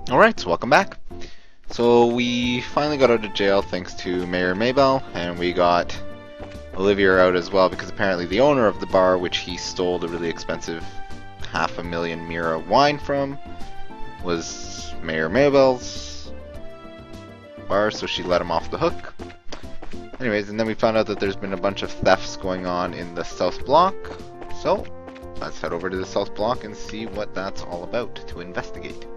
Alright, so welcome back. So we finally got out of jail thanks to Mayor Maybell, and we got Olivia out as well because apparently the owner of the bar, which he stole the really expensive 500,000 Mira wine from, was Mayor Maybell's bar, so she let him off the hook. Anyways, and then we found out that there's been a bunch of thefts going on in the South Block, so let's head over to the South Block and see what that's all about to investigate.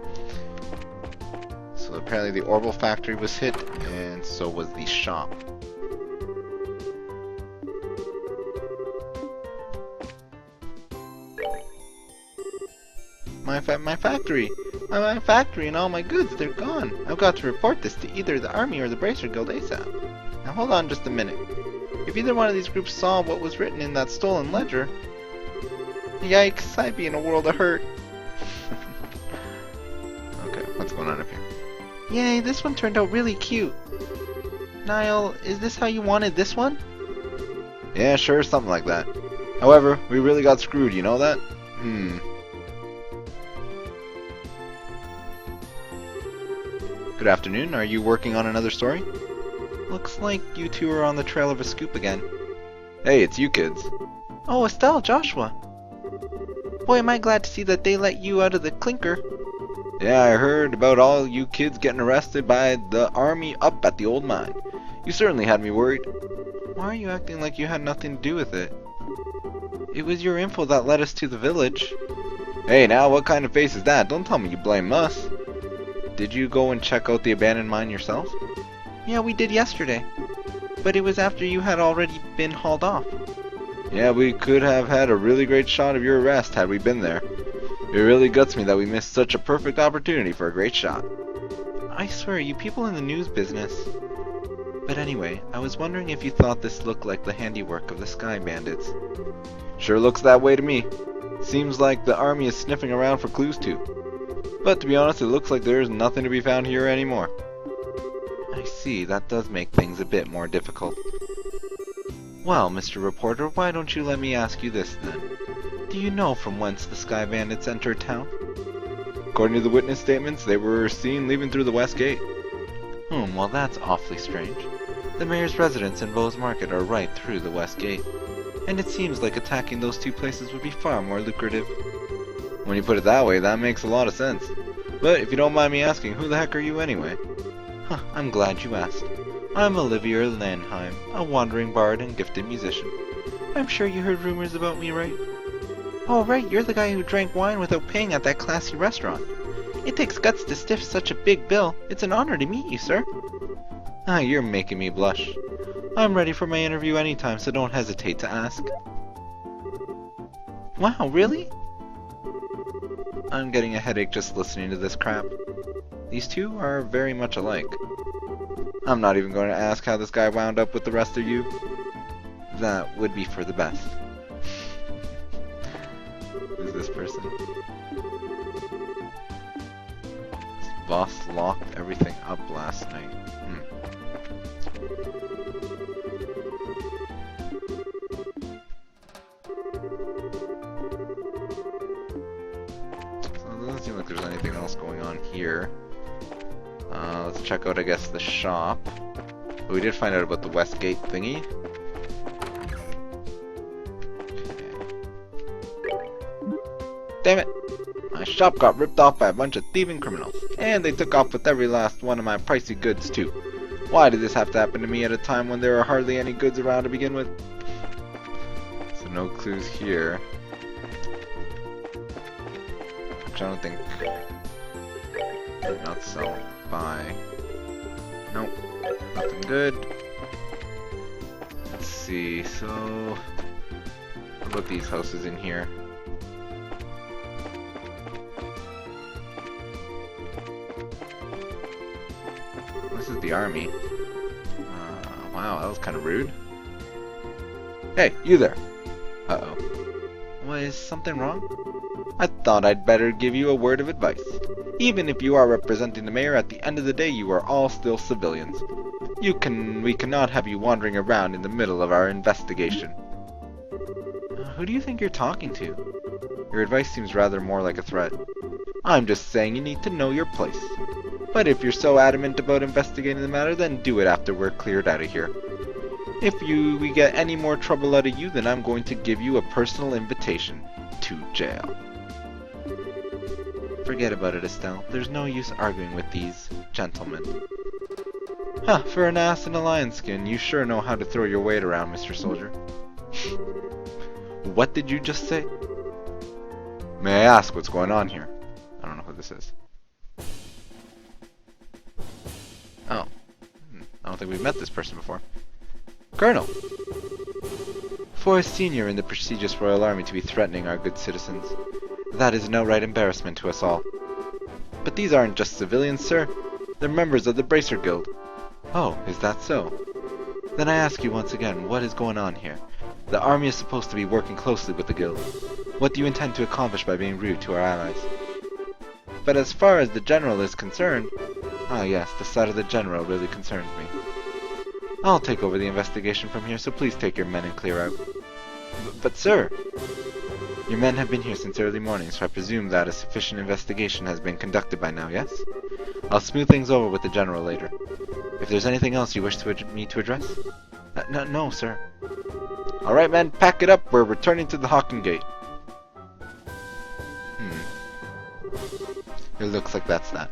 So apparently the Orbital factory was hit, and so was the shop. My factory! My factory and all my goods, they're gone! I've got to report this to either the army or the Bracer Guild ASAP. Now hold on just a minute. If either one of these groups saw what was written in that stolen ledger... Yikes, I'd be in a world of hurt. Okay, what's going on up here? Yay, this one turned out really cute. Niall, is this how you wanted this one? Yeah, sure, something like that. However, we really got screwed, you know that? Good afternoon, are you working on another story? Looks like you two are on the trail of a scoop again. Hey, it's you kids. Oh, Estelle, Joshua. Boy, am I glad to see that they let you out of the clinker. Yeah, I heard about all you kids getting arrested by the army up at the old mine. You certainly had me worried. Why are you acting like you had nothing to do with it? It was your info that led us to the village. Hey, now what kind of face is that? Don't tell me you blame us. Did you go and check out the abandoned mine yourself? Yeah, we did yesterday. But it was after you had already been hauled off. Yeah, we could have had a really great shot of your arrest had we been there. It really guts me that we missed such a perfect opportunity for a great shot. I swear, you people in the news business. But anyway, I was wondering if you thought this looked like the handiwork of the Sky Bandits. Sure looks that way to me. Seems like the army is sniffing around for clues too. But to be honest, it looks like there's nothing to be found here anymore. I see, that does make things a bit more difficult. Well, Mr. Reporter, why don't you let me ask you this then? Do you know from whence the Sky Bandits entered town? According to the witness statements, they were seen leaving through the west gate. Well that's awfully strange. The mayor's residence and Bowes Market are right through the west gate. And it seems like attacking those two places would be far more lucrative. When you put it that way, that makes a lot of sense. But if you don't mind me asking, who the heck are you anyway? I'm glad you asked. I'm Olivia Landheim, a wandering bard and gifted musician. I'm sure you heard rumors about me, right? Oh, right, you're the guy who drank wine without paying at that classy restaurant. It takes guts to stiff such a big bill. It's an honor to meet you, sir. You're making me blush. I'm ready for my interview anytime, so don't hesitate to ask. Wow, really? I'm getting a headache just listening to this crap. These two are very much alike. I'm not even going to ask how this guy wound up with the rest of you. That would be for the best. Who's this person? This boss locked everything up last night. So it doesn't seem like there's anything else going on here. Let's check out, I guess, the shop. But we did find out about the Westgate thingy. Damn it! My shop got ripped off by a bunch of thieving criminals. And they took off with every last one of my pricey goods, too. Why did this have to happen to me at a time when there are hardly any goods around to begin with? So no clues here. Which I don't think... Not sell. Buy. Nope. Nothing good. Let's see, so... What about these houses in here? This is the army. Wow, that was kind of rude. Hey, you there! Uh-oh. Well, is something wrong? I thought I'd better give you a word of advice. Even if you are representing the mayor, at the end of the day you are all still civilians. We cannot have you wandering around in the middle of our investigation. Who do you think you're talking to? Your advice seems rather more like a threat. I'm just saying you need to know your place. But if you're so adamant about investigating the matter, then do it after we're cleared out of here. If we get any more trouble out of you, then I'm going to give you a personal invitation to jail. Forget about it, Estelle. There's no use arguing with these gentlemen. Huh, for an ass in a lion skin, you sure know how to throw your weight around, Mr. Soldier. What did you just say? May I ask what's going on here? I don't know who this is. Oh. I don't think we've met this person before. Colonel! For a senior in the prestigious Royal Army to be threatening our good citizens, that is an outright embarrassment to us all. But these aren't just civilians, sir. They're members of the Bracer Guild. Oh, is that so? Then I ask you once again, what is going on here? The army is supposed to be working closely with the guild. What do you intend to accomplish by being rude to our allies? But as far as the general is concerned... Ah yes, the side of the general really concerns me. I'll take over the investigation from here, so please take your men and clear out. But sir... Your men have been here since early morning, so I presume that a sufficient investigation has been conducted by now, yes? I'll smooth things over with the general later. If there's anything else you wish me to address? No, sir. Alright, men, pack it up. We're returning to the Hawken Gate. It looks like that's that.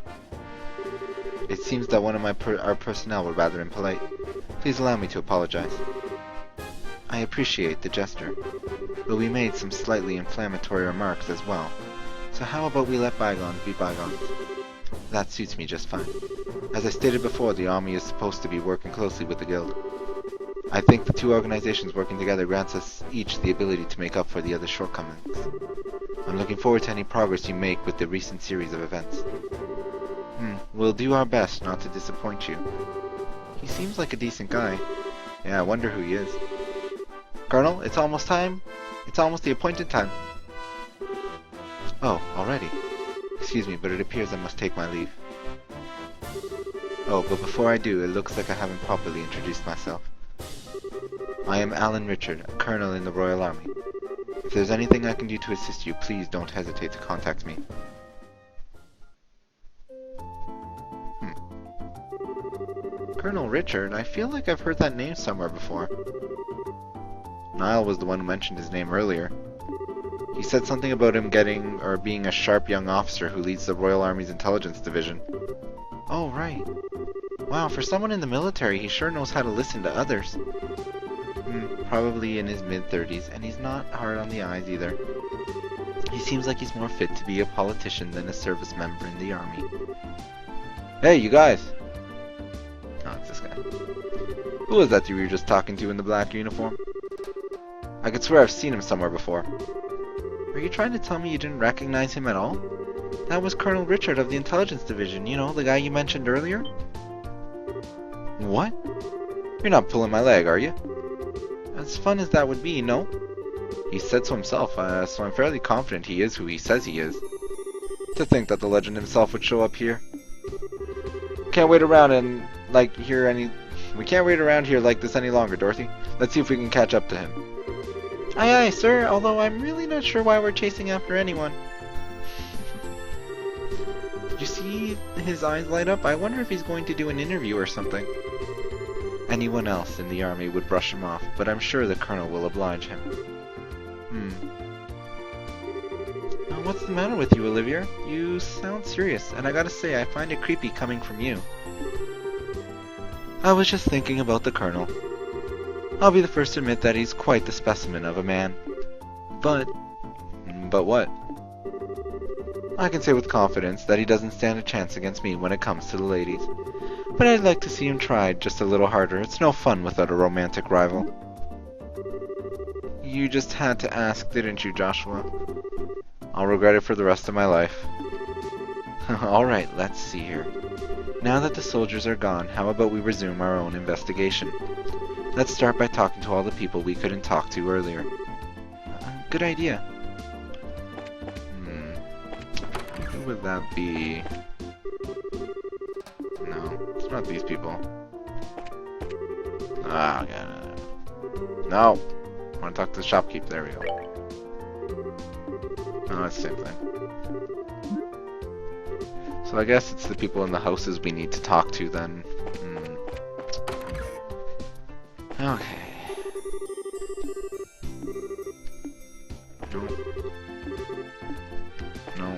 It seems that one of our personnel were rather impolite. Please allow me to apologize. I appreciate the gesture, but we made some slightly inflammatory remarks as well. So how about we let bygones be bygones? That suits me just fine. As I stated before, the army is supposed to be working closely with the guild. I think the two organizations working together grants us each the ability to make up for the other's shortcomings. I'm looking forward to any progress you make with the recent series of events. We'll do our best not to disappoint you. He seems like a decent guy. Yeah, I wonder who he is. Colonel, it's almost time. It's almost the appointed time. Oh, already. Excuse me, but it appears I must take my leave. Oh, but before I do, it looks like I haven't properly introduced myself. I am Alan Richard, a colonel in the Royal Army. If there's anything I can do to assist you, please don't hesitate to contact me. Colonel Richard? I feel like I've heard that name somewhere before. Niall was the one who mentioned his name earlier. He said something about him being a sharp young officer who leads the Royal Army's intelligence division. Oh, right. Wow, for someone in the military, he sure knows how to listen to others. Probably in his mid-30s, and he's not hard on the eyes either. He seems like he's more fit to be a politician than a service member in the army. Hey, you guys! Oh, it's this guy. Who was that you were just talking to in the black uniform? I could swear I've seen him somewhere before. Are you trying to tell me you didn't recognize him at all? That was Colonel Richard of the Intelligence Division, you know, the guy you mentioned earlier? What? You're not pulling my leg, are you? As fun as that would be, no? He said so himself, so I'm fairly confident he is who he says he is. To think that the legend himself would show up here. Can't wait around and, we can't wait around here like this any longer, Dorothy. Let's see if we can catch up to him. Aye, aye, sir, although I'm really not sure why we're chasing after anyone. Did you see his eyes light up? I wonder if he's going to do an interview or something. Anyone else in the army would brush him off, but I'm sure the colonel will oblige him. What's the matter with you, Olivia? You sound serious, and I gotta say, I find it creepy coming from you. I was just thinking about the colonel. I'll be the first to admit that he's quite the specimen of a man. But what? I can say with confidence that he doesn't stand a chance against me when it comes to the ladies. But I'd like to see him try just a little harder. It's no fun without a romantic rival. You just had to ask, didn't you, Joshua? I'll regret it for the rest of my life. Alright, let's see here. Now that the soldiers are gone, how about we resume our own investigation? Let's start by talking to all the people we couldn't talk to earlier. Good idea. Who would that be? No, it's not these people. Ah, no. I want to talk to the shopkeep. There we go. No, it's the same thing. So I guess it's the people in the houses we need to talk to then. Okay. No. No.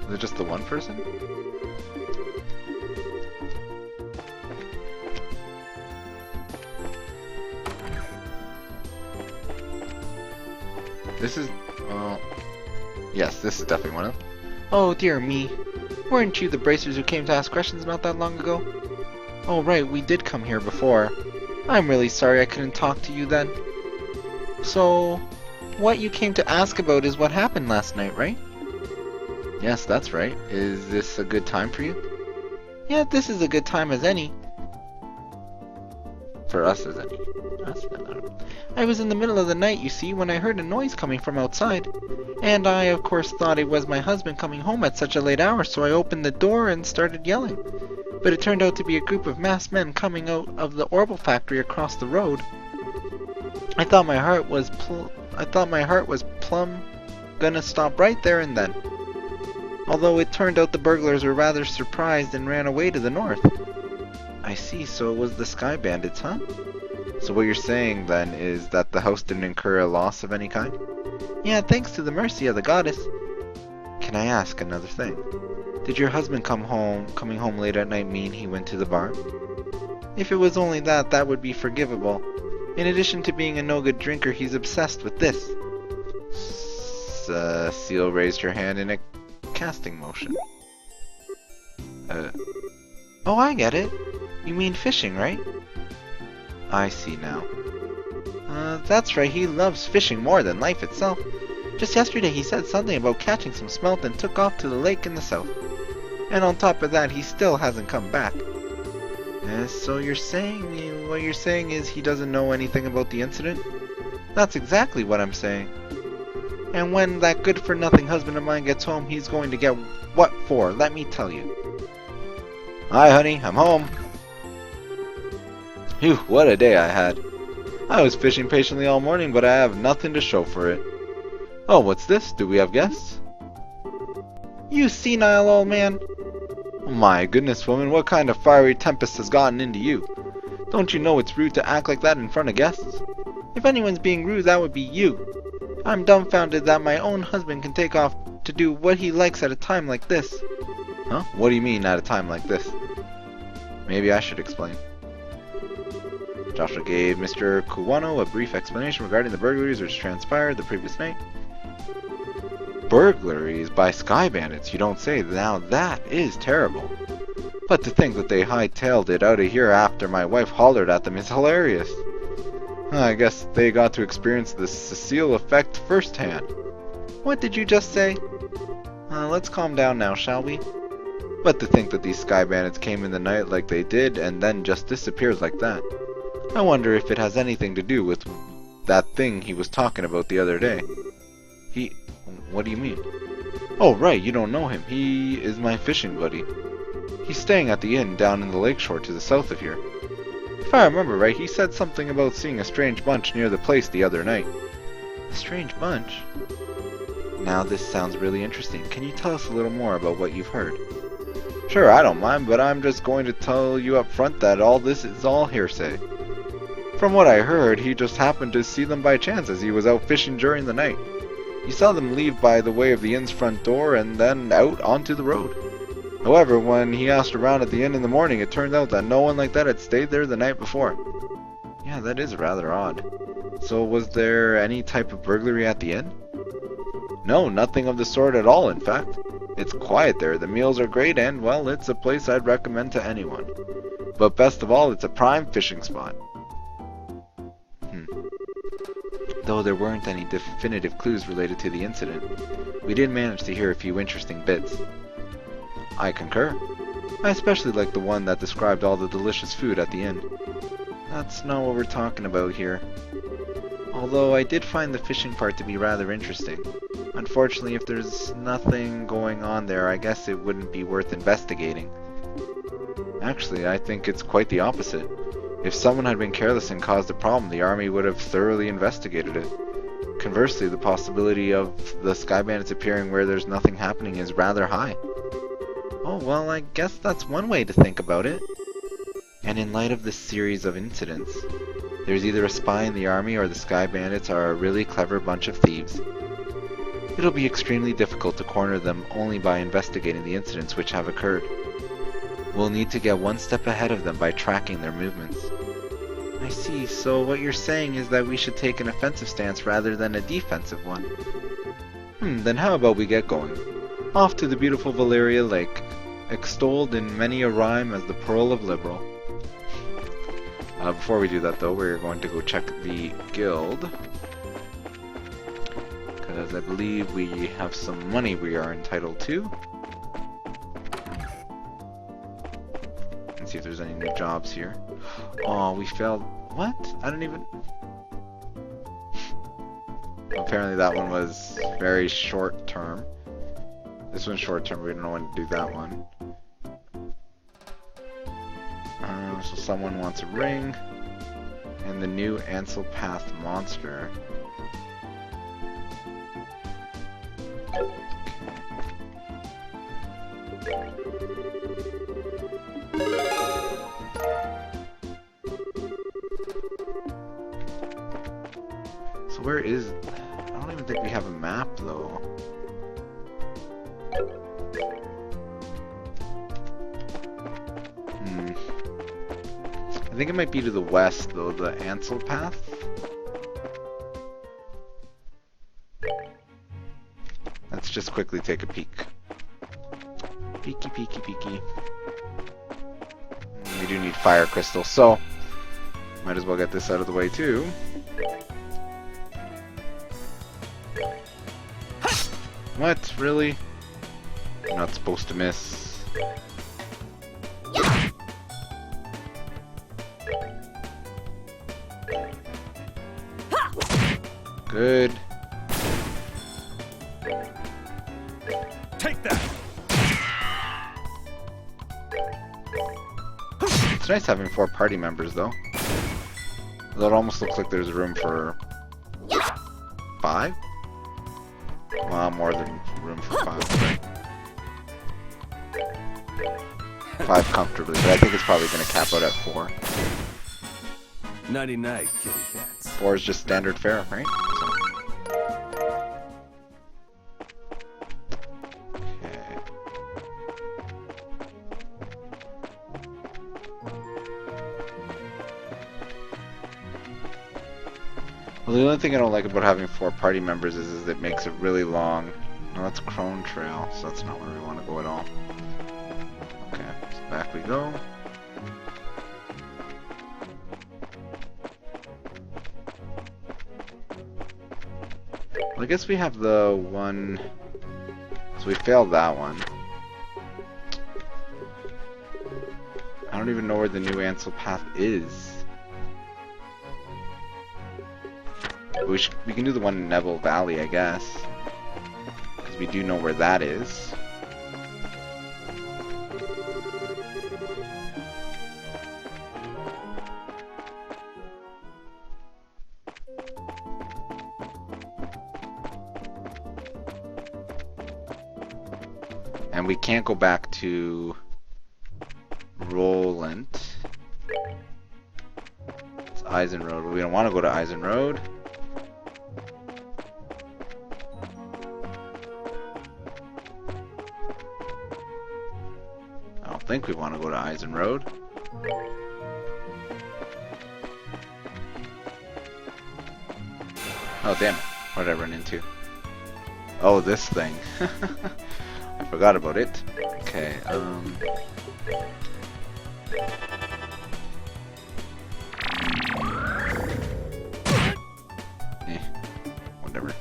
Is it just the one person? This is... well... yes, this is definitely one of them. Oh, dear me. Weren't you the bracers who came to ask questions not that long ago? Oh, right, we did come here before. I'm really sorry I couldn't talk to you then. So, what you came to ask about is what happened last night, right? Yes, that's right. Is this a good time for you? Yeah, this is a good time as any. For us as any. I was in the middle of the night, you see, when I heard a noise coming from outside. And I, of course, thought it was my husband coming home at such a late hour, so I opened the door and started yelling. But it turned out to be a group of masked men coming out of the Orbital factory across the road. I thought my heart was plumb gonna stop right there and then. Although it turned out the burglars were rather surprised and ran away to the north. I see, so it was the Sky Bandits, huh? So what you're saying then is that the house didn't incur a loss of any kind? Yeah, thanks to the mercy of the goddess. Can I ask another thing? Did your husband coming home late at night mean he went to the bar? If it was only that, that would be forgivable. In addition to being a no-good drinker, he's obsessed with this. Seal raised her hand in a casting motion. Oh, I get it. You mean fishing, right? I see now. That's right, he loves fishing more than life itself. Just yesterday he said something about catching some smelt and took off to the lake in the south. And on top of that, he still hasn't come back. So what you're saying is he doesn't know anything about the incident? That's exactly what I'm saying. And when that good-for-nothing husband of mine gets home, he's going to get what for, let me tell you. Hi, honey, I'm home. Phew, what a day I had. I was fishing patiently all morning, but I have nothing to show for it. Oh, what's this? Do we have guests? You senile old man. Oh my goodness, woman, what kind of fiery tempest has gotten into you? Don't you know it's rude to act like that in front of guests? If anyone's being rude, that would be you. I'm dumbfounded that my own husband can take off to do what he likes at a time like this. Huh? What do you mean at a time like this? Maybe I should explain. Joshua gave Mr. Kuwano a brief explanation regarding the burglaries which transpired the previous night. Burglaries by Sky Bandits, you don't say. Now that is terrible. But to think that they hightailed it out of here after my wife hollered at them is hilarious. I guess they got to experience the Cecile effect firsthand. What did you just say? Let's calm down now, shall we? But to think that these Sky Bandits came in the night like they did and then just disappears like that. I wonder if it has anything to do with that thing he was talking about the other day. What do you mean? Oh right, you don't know him. He is my fishing buddy. He's staying at the inn down in the lakeshore to the south of here. If I remember right, he said something about seeing a strange bunch near the place the other night. A strange bunch? Now this sounds really interesting. Can you tell us a little more about what you've heard? Sure, I don't mind, but I'm just going to tell you up front that all this is all hearsay. From what I heard, he just happened to see them by chance as he was out fishing during the night. He saw them leave by the way of the inn's front door and then out onto the road. However, when he asked around at the inn in the morning, it turned out that no one like that had stayed there the night before. Yeah, that is rather odd. So was there any type of burglary at the inn? No, nothing of the sort at all, in fact. It's quiet there, the meals are great, and, well, it's a place I'd recommend to anyone. But best of all, it's a prime fishing spot. Though there weren't any definitive clues related to the incident, we did manage to hear a few interesting bits. I concur. I especially like the one that described all the delicious food at the inn. That's not what we're talking about here. Although I did find the fishing part to be rather interesting. Unfortunately, if there's nothing going on there, I guess it wouldn't be worth investigating. Actually, I think it's quite the opposite. If someone had been careless and caused a problem, the army would have thoroughly investigated it. Conversely, the possibility of the Sky Bandits appearing where there's nothing happening is rather high. Oh, well, I guess that's one way to think about it. And in light of this series of incidents, there's either a spy in the army or the Sky Bandits are a really clever bunch of thieves. It'll be extremely difficult to corner them only by investigating the incidents which have occurred. We'll need to get one step ahead of them by tracking their movements. I see, so what you're saying is that we should take an offensive stance rather than a defensive one. Then how about we get going? Off to the beautiful Valeria Lake, extolled in many a rhyme as the Pearl of Liberal. Before we do that though, we're going to go check the guild. Because I believe we have some money we are entitled to. Let's see if there's any new jobs here. Oh, we failed. What? I don't even... Apparently that one was very short term. This one's short term, we don't know when to do that one. So someone wants a ring. And the new Ansel Path monster. So where is... I don't even think we have a map though. I think it might be to the west though, the Ansel Path. Let's just quickly take a peek. Peeky peeky peeky. We do need fire crystal, so might as well get this out of the way too. What? Really? I'm not supposed to miss. Good. Take that. It's nice having 4 party members though. Although it almost looks like there's room for 5? Well, more than room for 5. But 5 comfortably, but I think it's probably going to cap out at 4. Nighty night, kitty cats. 4 is just standard fare, right? So. Okay. Well, the only thing I don't like about having 4 party members is it makes it really long. No, that's Crone Trail, so that's not where we want to go at all. Okay, so back we go. Well, I guess we have the one... So we failed that one. I don't even know where the new Ansel Path is. But we can do the one in Neville Valley, I guess. Because we do know where that is. And we can't go back to Roland. It's Eisen Road. We don't want to go to Eisen Road. I don't think we want to go to Eisen Road. Oh damn it. What did I run into? Oh, this thing. I forgot about it. Okay, whatever.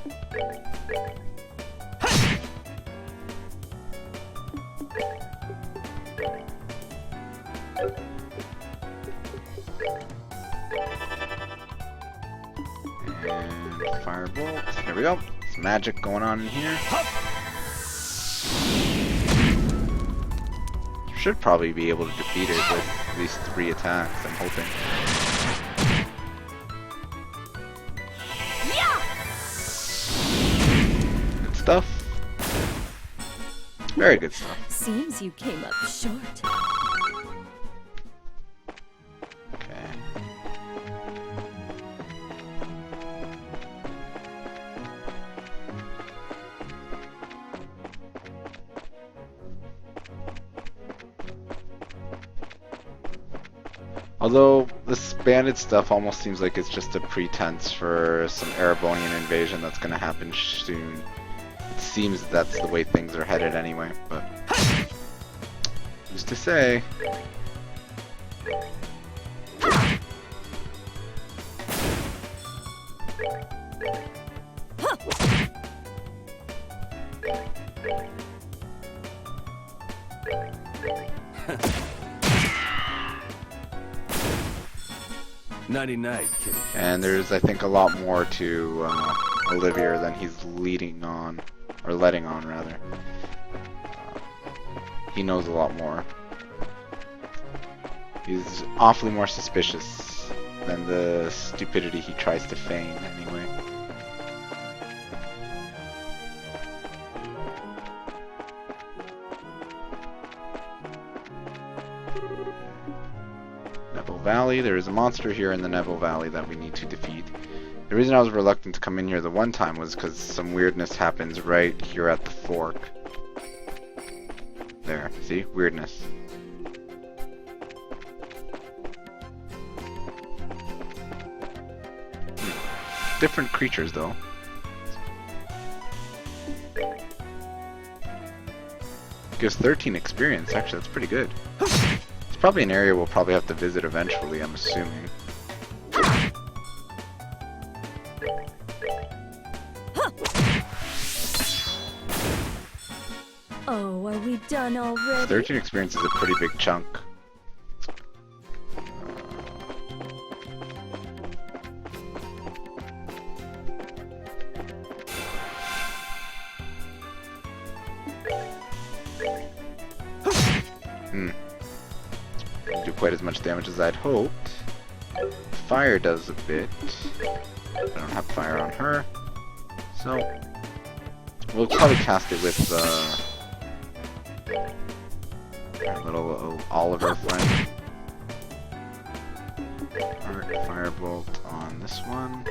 And firebolt. There we go. Some magic going on in here. Should probably be able to defeat it with at least 3 attacks, I'm hoping. stuff. Very good stuff. Seems you came up short. Okay. Although this bandit stuff almost seems like it's just a pretense for some Erebonian invasion that's going to happen soon. It seems that's the way things are headed anyway, but who's to say? Nighty-night, kitty cats. And there's, I think, a lot more to Olivier than he's leading on, or letting on, rather. He knows a lot more. He's awfully more suspicious than the stupidity he tries to feign, anyway. Neville Valley. There is a monster here in the Neville Valley that we need to defeat. The reason I was reluctant to come in here the one time was because some weirdness happens right here at the fork. There, see? Weirdness. Different creatures, though. Gives 13 experience. Actually, that's pretty good. It's probably an area we'll probably have to visit eventually, I'm assuming. Oh, are we done already? 13 experience is a pretty big chunk. Didn't do quite as much damage as I'd hoped. Fire does a bit. I don't have fire on her. So, we'll probably cast it with our little Oliver friend. Arc Firebolt on this one.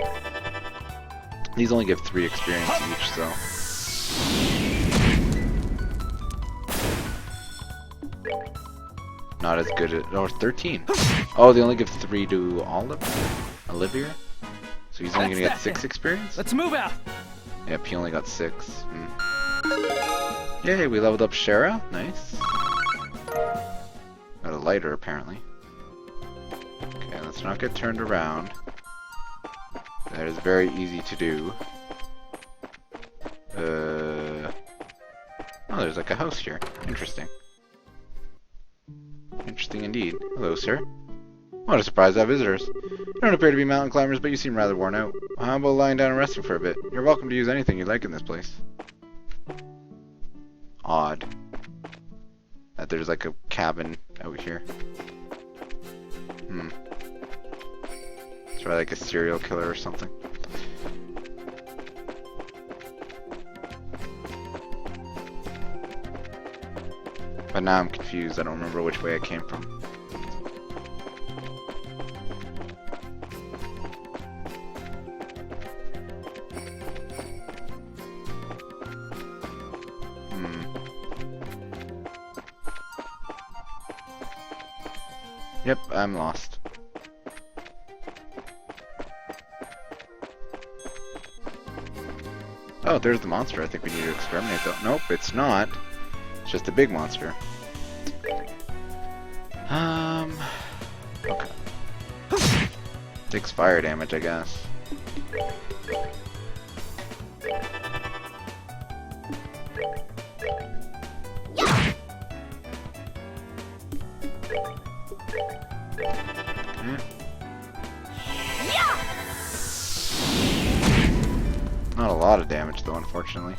These only give 3 experience each, so. Not as good as, or 13. Oh, they only give 3 to Olivier? So he's only gonna get 6 experience? Let's move out. Yep, he only got 6. Yay, we leveled up Shara. Nice. Got a lighter, apparently. Okay, let's not get turned around. That is very easy to do. Oh, there's like a house here. Interesting. Interesting indeed. Hello, sir. What a surprise to have visitors. You don't appear to be mountain climbers, but you seem rather worn out. How about lying down and resting for a bit? You're welcome to use anything you like in this place. Odd. That there's like a cabin out here. It's probably like a serial killer or something. But now I'm confused. I don't remember which way I came from. Yep, I'm lost. Oh, there's the monster. I think we need to exterminate though. Nope, it's not. It's just a big monster. Okay. Takes fire damage, I guess. Not a lot of damage though, unfortunately.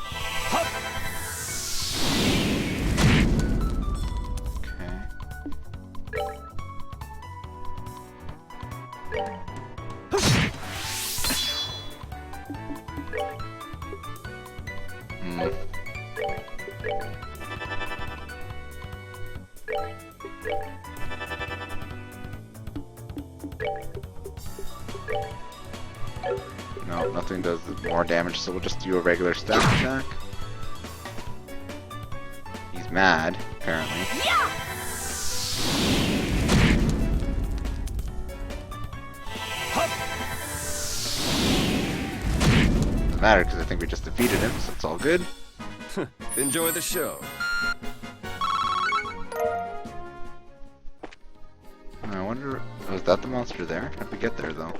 Okay. No, nothing does more damage, so we'll just do a regular stab attack. He's mad, apparently. Doesn't matter because I think we just defeated him, so it's all good. Enjoy the show. I wonder, was that the monster there? How'd we get there though?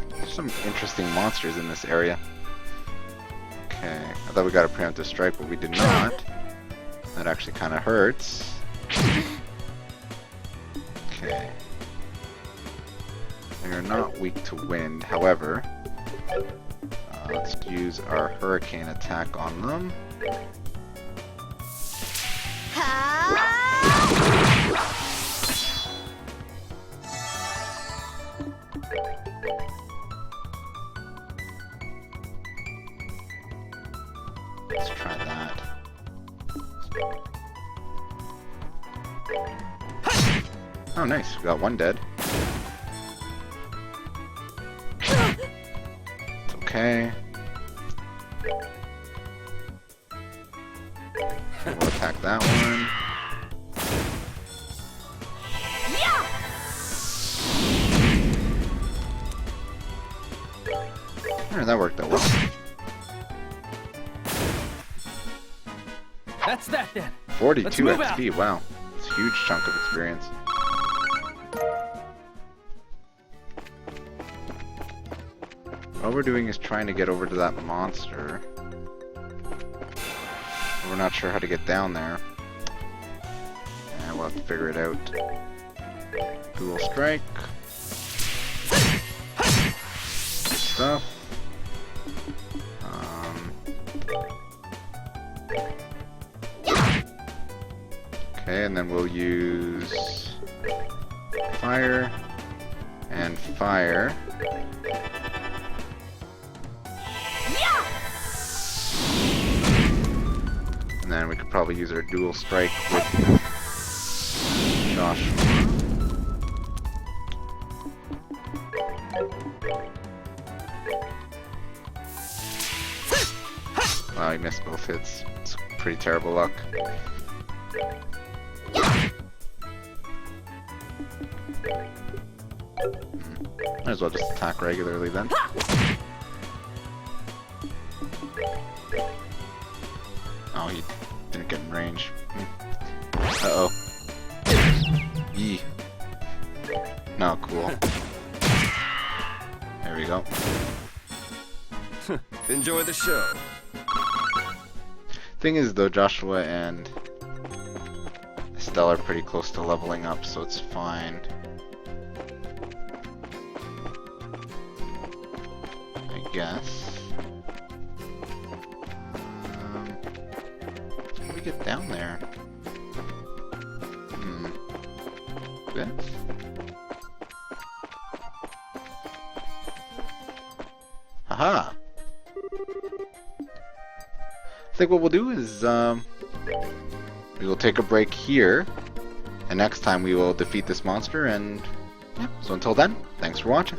There's some interesting monsters in this area. Okay, I thought we got a preemptive strike, but we did not. That actually kind of hurts. Okay. We are not weak to wind, however. Let's use our hurricane attack on them. Let's try that. Oh, nice. We got one dead. It's okay. We'll attack that one. Yeah, that worked out well. That's that then. 42 move XP, wow. It's a huge chunk of experience. All we're doing is trying to get over to that monster. We're not sure how to get down there. And we'll have to figure it out. Dual strike. Good stuff. Okay, and then we'll use fire and fire. And then we could probably use our dual strike with Joshua. Wow, he missed both hits. It's pretty terrible luck. Might as well just attack regularly then. Oh, he didn't get in range. Uh-oh. Yee. No, cool. There we go. Enjoy the show. Thing is though, Joshua and Estelle are pretty close to leveling up, so it's fine. I guess. How do we get down there? This? Haha! I think what we'll do is, we will take a break here, and next time we will defeat this monster, and yeah, so until then, thanks for watching.